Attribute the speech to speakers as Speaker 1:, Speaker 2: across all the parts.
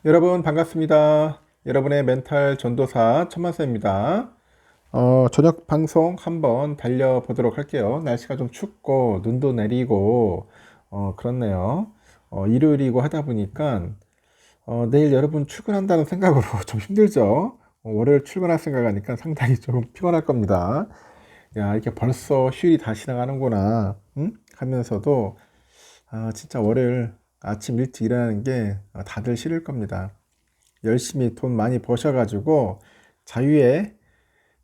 Speaker 1: 여러분 반갑습니다. 여러분의 멘탈 전도사 천만세입니다. 저녁 방송 한번 달려보도록 할게요. 날씨가 좀 춥고 눈도 내리고 그렇네요. 일요일이고 하다 보니까 내일 여러분 출근한다는 생각으로 좀 힘들죠. 월요일 출근할 생각하니까 상당히 좀 피곤할 겁니다. 야, 이렇게 벌써 휴일이 다 지나가는구나 하면서도 진짜 월요일 아침 일찍 일어나는 게 다들 싫을 겁니다. 열심히 돈 많이 버셔가지고 자유의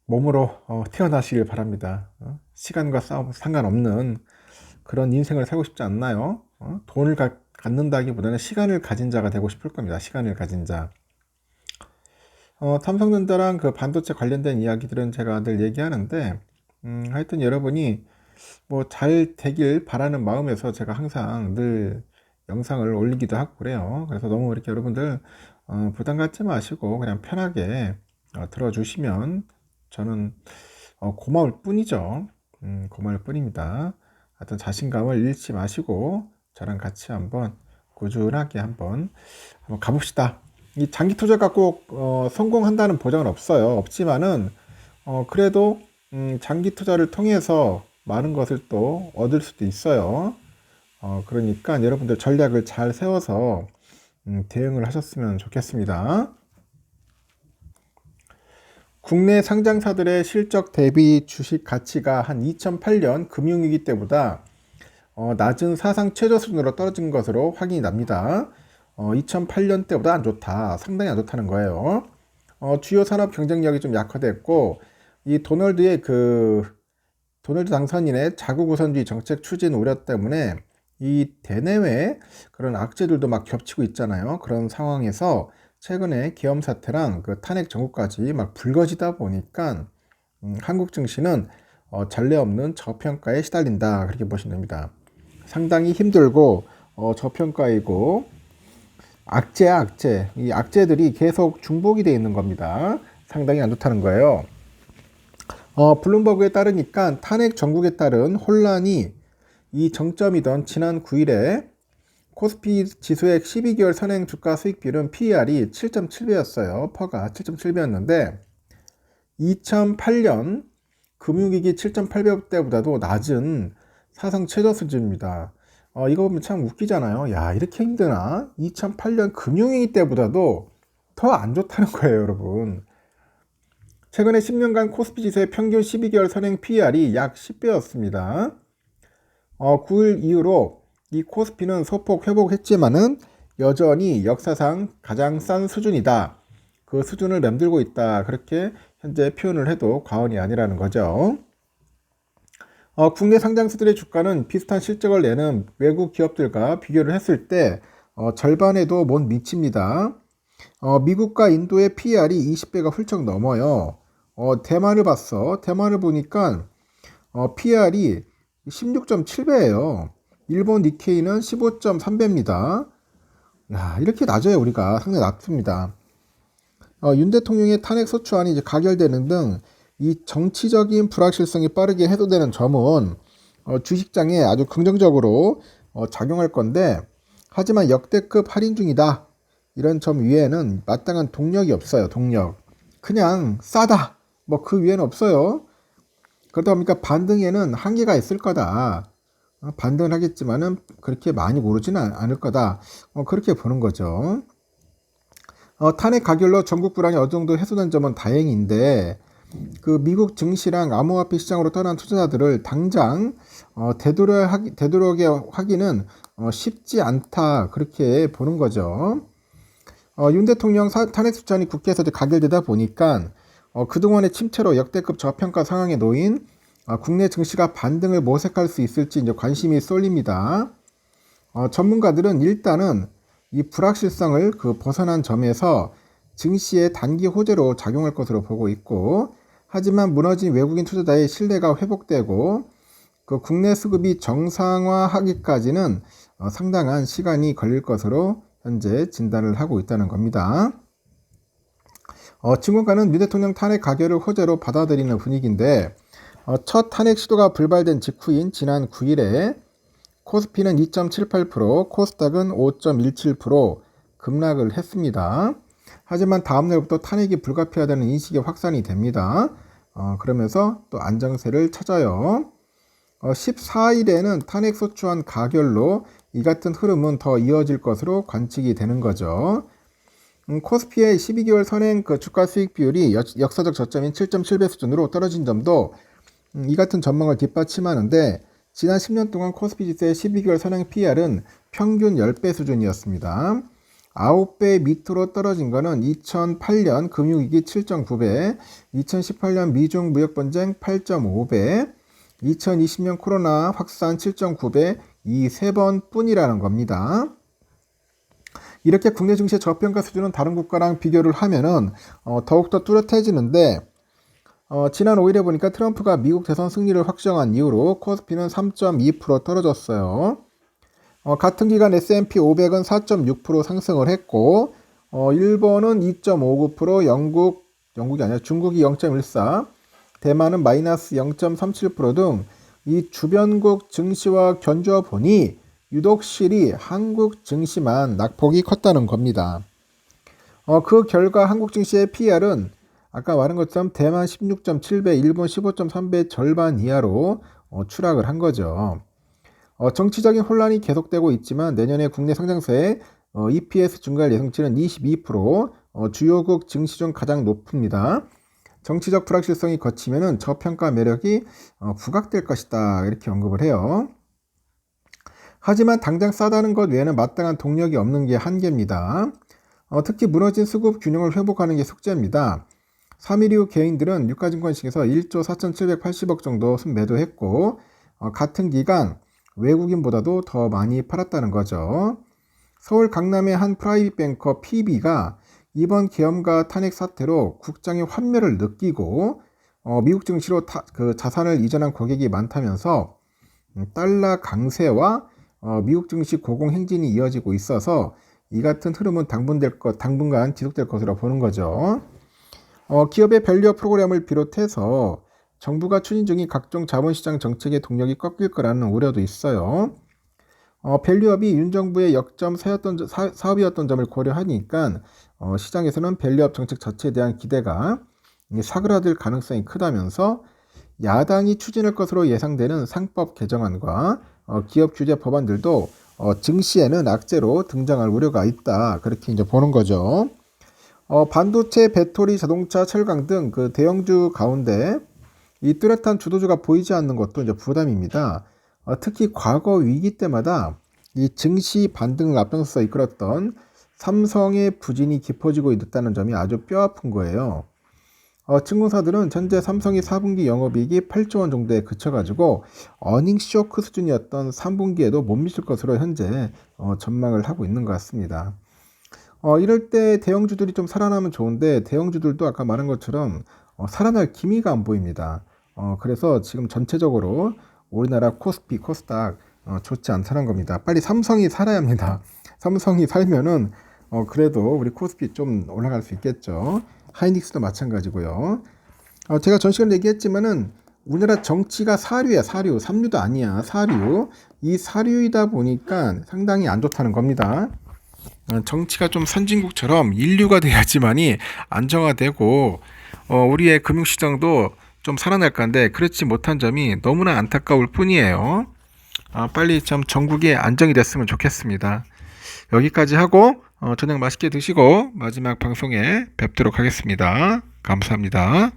Speaker 1: 몸으로 태어나시길 바랍니다. 시간과 싸움 상관없는 그런 인생을 살고 싶지 않나요? 돈을 갖는다기보다는 시간을 가진 자가 되고 싶을 겁니다. 시간을 가진 자. 삼성전자랑 그 반도체 관련된 이야기들은 제가 늘 얘기하는데, 하여튼 여러분이 뭐 잘 되길 바라는 마음에서 제가 항상 늘 영상을 올리기도 하고 그래요. 그래서 너무 이렇게 여러분들 부담 갖지 마시고 그냥 편하게 들어주시면 저는 고마울 뿐이죠. 고마울 뿐입니다. 하여튼 자신감을 잃지 마시고 저랑 같이 한번 꾸준하게 한번 가봅시다. 이 장기 투자가 꼭 성공한다는 보장은 없어요. 없지만은 그래도 장기 투자를 통해서 많은 것을 또 얻을 수도 있어요. 그러니까 여러분들 전략을 잘 세워서 대응을 하셨으면 좋겠습니다. 국내 상장사들의 실적 대비 주식 가치가 한 2008년 금융위기 때보다 낮은 사상 최저 수준으로 떨어진 것으로 확인이 납니다. 2008년 때보다 안 좋다. 상당히 안 좋다는 거예요. 주요 산업 경쟁력이 좀 약화됐고 이 도널드 당선인의 자국 우선주의 정책 추진 우려 때문에 이 대내외 그런 악재들도 막 겹치고 있잖아요. 그런 상황에서 최근에 계엄 사태랑 그 탄핵 정국까지 막 불거지다 보니까 한국 증시는 전례 없는 저평가에 시달린다. 그렇게 보시면 됩니다. 상당히 힘들고 저평가이고 악재야 악재. 이 악재들이 계속 중복이 되어 있는 겁니다. 상당히 안 좋다는 거예요. 블룸버그에 따르니까 탄핵 정국에 따른 혼란이 이 정점이던 지난 9일에 코스피 지수의 12개월 선행 주가 수익비율은 PER이 7.7배였어요. 퍼가 7.7배였는데 2008년 금융위기 7.8배 때보다도 낮은 사상 최저 수준입니다. 이거 보면 참 웃기잖아요. 야, 이렇게 힘드나? 2008년 금융위기 때보다도 더 안 좋다는 거예요, 여러분. 최근에 10년간 코스피 지수의 평균 12개월 선행 PER이 약 10배였습니다. 9일 이후로 이 코스피는 소폭 회복했지만은 여전히 역사상 가장 싼 수준이다. 그 수준을 맴돌고 있다. 그렇게 현재 표현을 해도 과언이 아니라는 거죠. 국내 상장사들의 주가는 비슷한 실적을 내는 외국 기업들과 비교를 했을 때 절반에도 못 미칩니다. 미국과 인도의 PER이 20배가 훌쩍 넘어요. 대만을 봤어. 대만을 보니까 PER이 16.7배예요. 일본 니케이는 15.3배입니다. 야, 이렇게 낮아요. 우리가 상당히 낮습니다. 윤 대통령의 탄핵 소추안이 이제 가결되는 등 이 정치적인 불확실성이 빠르게 해소되는 점은 주식장에 아주 긍정적으로 작용할 건데, 하지만 역대급 할인 중이다. 이런 점 위에는 마땅한 동력이 없어요. 동력. 그냥 싸다. 뭐 그 위에는 없어요. 그러다 보니까 반등에는 한계가 있을 거다. 반등을 하겠지만은 그렇게 많이 오르지는 않을 거다. 그렇게 보는 거죠. 탄핵 가결로 전국 불안이 어느 정도 해소된 점은 다행인데, 그 미국 증시랑 암호화폐 시장으로 떠난 투자자들을 당장 되도록에 하기는 쉽지 않다. 그렇게 보는 거죠. 윤 대통령 탄핵 소추안이 국회에서 가결되다 보니까 그동안의 침체로 역대급 저평가 상황에 놓인 국내 증시가 반등을 모색할 수 있을지 이제 관심이 쏠립니다. 전문가들은 일단은 이 불확실성을 벗어난 점에서 증시의 단기 호재로 작용할 것으로 보고 있고, 하지만 무너진 외국인 투자자의 신뢰가 회복되고 그 국내 수급이 정상화하기까지는 상당한 시간이 걸릴 것으로 현재 진단을 하고 있다는 겁니다. 증권가는 윤 대통령 탄핵 가결을 호재로 받아들이는 분위기인데, 첫 탄핵 시도가 불발된 직후인 지난 9일에 코스피는 2.78%, 코스닥은 5.17%, 급락을 했습니다. 하지만 다음날부터 탄핵이 불가피하다는 인식이 확산이 됩니다. 그러면서 또 안정세를 찾아요. 14일에는 탄핵 소추안 가결로 이 같은 흐름은 더 이어질 것으로 관측이 되는 거죠. 코스피의 12개월 선행 그 주가 수익 비율이 역사적 저점인 7.7배 수준으로 떨어진 점도 이 같은 전망을 뒷받침하는데, 지난 10년 동안 코스피 지수의 12개월 선행 PR은 평균 10배 수준이었습니다. 9배 밑으로 떨어진 것은 2008년 금융위기 7.9배, 2018년 미중 무역분쟁 8.5배, 2020년 코로나 확산 7.9배, 이 세 번뿐이라는 겁니다. 이렇게 국내 증시의 저평가 수준은 다른 국가랑 비교를 하면은 더욱더 뚜렷해지는데, 지난 5일에 보니까 트럼프가 미국 대선 승리를 확정한 이후로 코스피는 3.2% 떨어졌어요. 같은 기간 S&P 500은 4.6% 상승을 했고, 일본은 2.59%, 영국이 아니라 중국이 0.14%, 대만은 마이너스 0.37% 등 이 주변국 증시와 견주어 보니 유독실이 한국 증시만 낙폭이 컸다는 겁니다. 그 결과 한국 증시의 PR은 아까 말한 것처럼 대만 16.7배, 일본 15.3배 절반 이하로 추락을 한 거죠. 정치적인 혼란이 계속되고 있지만 내년에 국내 상장세의 EPS 증가할 예상치는 22%, 주요국 증시 중 가장 높습니다. 정치적 불확실성이 거치면은 저평가 매력이 부각될 것이다, 이렇게 언급을 해요. 하지만 당장 싸다는 것 외에는 마땅한 동력이 없는 게 한계입니다. 특히 무너진 수급 균형을 회복하는 게 숙제입니다. 3일 이후 개인들은 유가증권시장에서 1조 4,780억 정도 순매도했고, 같은 기간 외국인보다도 더 많이 팔았다는 거죠. 서울 강남의 한 프라이빗 뱅커 PB가 이번 계엄과 탄핵 사태로 국장의 환멸을 느끼고 미국 증시로 그 자산을 이전한 고객이 많다면서 달러 강세와 미국 증시 고공행진이 이어지고 있어서 이 같은 흐름은 당분간 지속될 것으로 보는 거죠. 기업의 밸류업 프로그램을 비롯해서 정부가 추진 중인 각종 자본시장 정책의 동력이 꺾일 거라는 우려도 있어요. 밸류업이 윤 정부의 역점 사업이었던 점을 고려하니까 시장에서는 밸류업 정책 자체에 대한 기대가 사그라들 가능성이 크다면서 야당이 추진할 것으로 예상되는 상법 개정안과 기업 규제 법안들도 증시에는 악재로 등장할 우려가 있다, 그렇게 이제 보는 거죠. 반도체, 배터리, 자동차, 철강 등 그 대형주 가운데 이 뚜렷한 주도주가 보이지 않는 것도 이제 부담입니다. 특히 과거 위기 때마다 이 증시 반등을 앞장서 이끌었던 삼성의 부진이 깊어지고 있다는 점이 아주 뼈아픈 거예요. 증권사들은 현재 삼성이 4분기 영업이익이 8조 원 정도에 그쳐가지고 어닝 쇼크 수준이었던 3분기에도 못 미칠 것으로 현재 전망을 하고 있는 것 같습니다. 이럴 때 대형주들이 좀 살아나면 좋은데, 대형주들도 아까 말한 것처럼 살아날 기미가 안 보입니다. 그래서 지금 전체적으로 우리나라 코스피, 코스닥 좋지 않다는 겁니다. 빨리 삼성이 살아야 합니다. 삼성이 살면은 그래도 우리 코스피 좀 올라갈 수 있겠죠. 하이닉스도 마찬가지고요. 제가 전 시간 얘기했지만은 우리나라 정치가 사류야, 사류. 삼류도 아니야, 사류. 이 사류이다 보니까 상당히 안 좋다는 겁니다. 정치가 좀 선진국처럼 인류가 돼야지만이 안정화되고 우리의 금융시장도 좀 살아날 건데, 그렇지 못한 점이 너무나 안타까울 뿐이에요. 빨리 좀 전국이 안정이 됐으면 좋겠습니다. 여기까지 하고 저녁 맛있게 드시고 마지막 방송에 뵙도록 하겠습니다. 감사합니다.